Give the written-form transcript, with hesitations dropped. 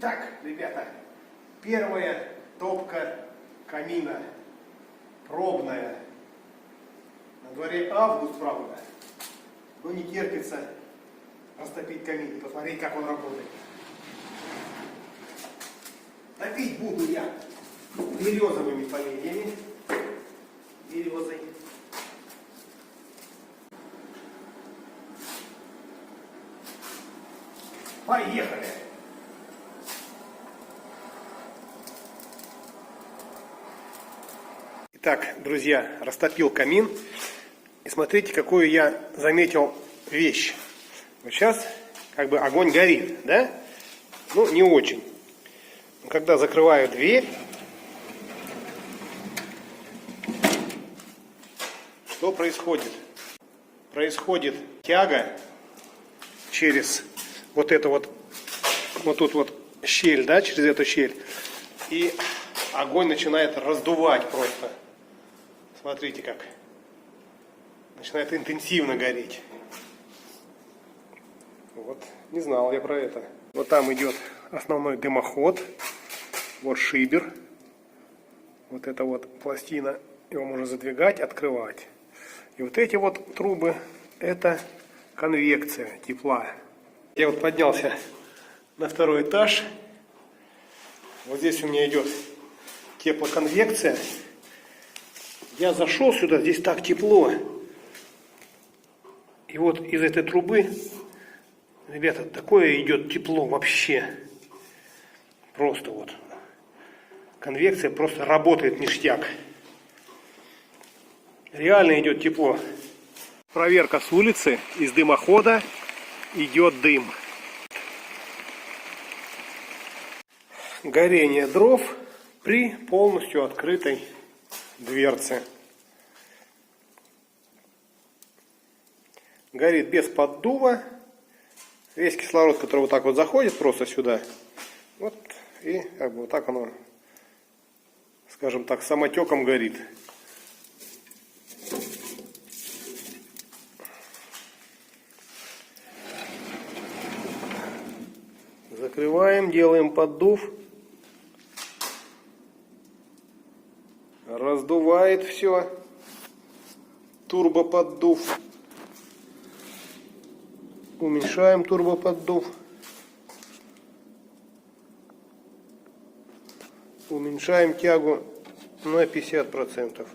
Итак, ребята, первая топка камина, пробная. На дворе август, правда, но не терпится растопить камин, посмотреть, как он работает. Топить буду я березовыми поленьями, березой. Поехали! Итак, друзья, растопил камин. И смотрите, какую я заметил вещь. Вот сейчас как бы огонь горит, да? Ну, не очень. Но когда закрываю дверь, что происходит? Происходит тяга через вот эту вот тут вот щель, да, через эту щель. И огонь начинает раздувать просто. Смотрите как. Начинает интенсивно гореть. Вот, не знал я про это. Вот там идет основной дымоход. Вот шибер. Вот эта вот пластина. Его можно задвигать, открывать. И вот эти вот трубы, это конвекция тепла. Я вот поднялся на второй этаж. Вот здесь у меня идет теплоконвекция. Я зашел сюда, здесь так тепло. И вот из этой трубы, ребята, такое идет тепло вообще. Просто вот. Конвекция просто работает ништяк. Реально идет тепло. Проверка с улицы. Из дымохода идет дым. Горение дров при полностью открытой дверце. Горит без поддува. Весь кислород, который вот так вот заходит просто сюда. Вот и как бы вот так оно, скажем так, самотеком горит. Закрываем, делаем поддув. Раздувает все. Турбоподдув. Уменьшаем турбоподдув. Уменьшаем тягу на 50%.